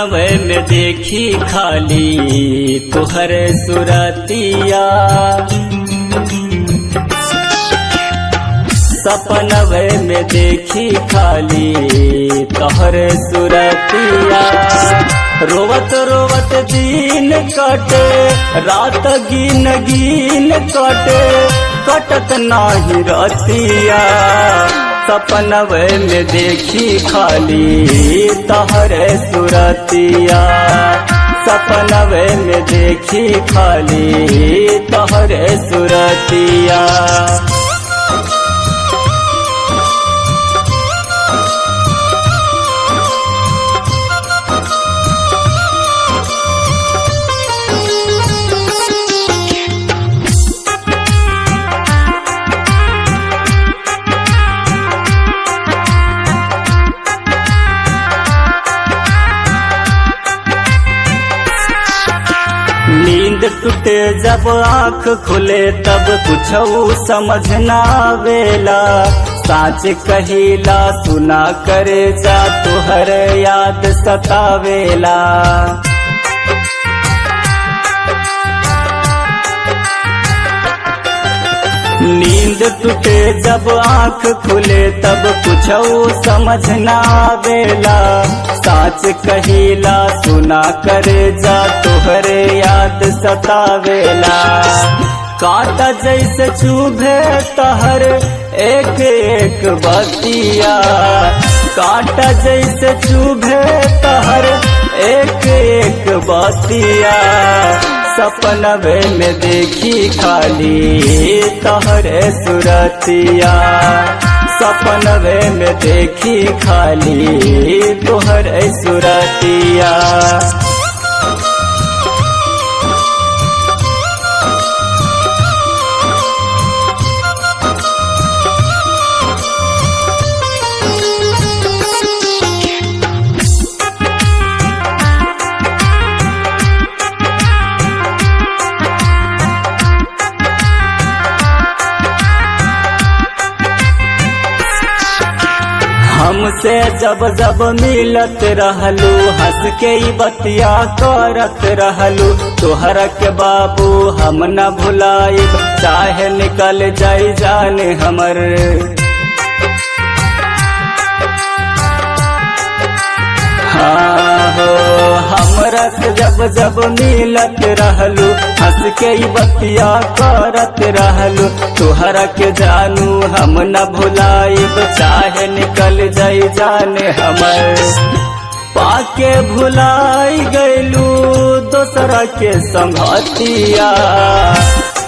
सपनवे में देखी खाली तुहर सुरतिया, सपनवे में देखी खाली तुहर सुरतिया। रोवत रोवत दिन कटे रात गिन गिन कटे, कटत नाही रतिया। सपनवे में देखी खाली तहर सुरतिया, सपनवे में देखी खाली तहर सुरतिया। नींद टूटे जब आँख खुले तब कुछ समझ ना आवेला, साच कहिला सुना करे जा तुहर याद सतावेला। नींद टूटे जब आँख खुले तब कुछ समझ ना आवेला, साच कहिला सुना करे जा तुहरे याद सतावेला। कांटा जैसे चुभे तहर एक एक बतिया, कांटा जैसे चुभे तहर एक एक बतिया। सपनवे में देखी खाली तहर सुरतिया, सपनवे में देखी खाली तुहर सुरतिया। हमसे जब जब मिलत रहलू, हंस के ही बतिया करत रहलू। तोहरा के बाबू हम न भुलाइब, चाहे निकल जाई जाने हमर। हाँ हो हमरा से जब जब मिलत रहलू, हंस के ही बतिया करत रहलू। तोहरा के जानू हम न भुलाइब, चाहे निकल जाई जाने हमर। पाके भुलाई गैलू दोसरा के संगतिया,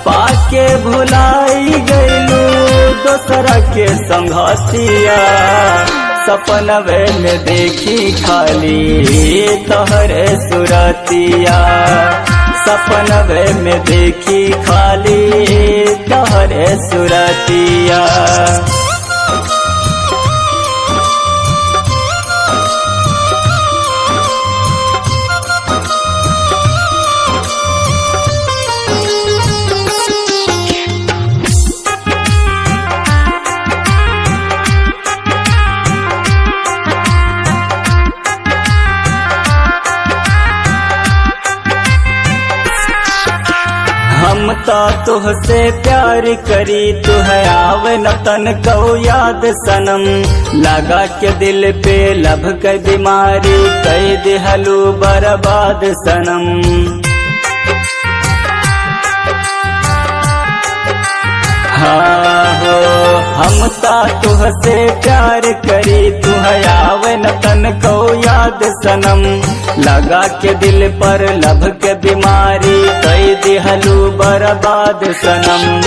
पाके भुलाई गैलू दोसरा के संगतिया। सपनवे में देखी खाली तहर सुरतिया, सपनवे में देखी खाली तहर सुरतिया। हम तो तुहसे प्यार करी, तुह आवे न तन को याद सनम। लगा के दिल पे लब के बीमारी, कई दिहलू बर्बाद सनम। हाँ हो हम तो तुहसे प्यार करी, तुह आवे न तन को याद सनम। लगा के दिल पर लब के बीमारी, कई दिहलू बर्बाद सनम।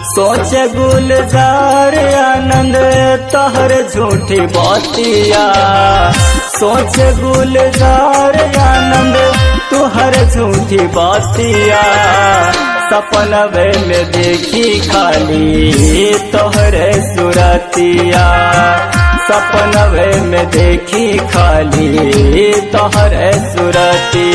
सोच गुलजार आनंद तहर झूठी बातिया, सोच गुलजार आनंद तुहर झूठी बातिया। सपनवे में देखी खाली तोहर सुरतिया, सपनवे में देखी खाली तोहर सुरतिया।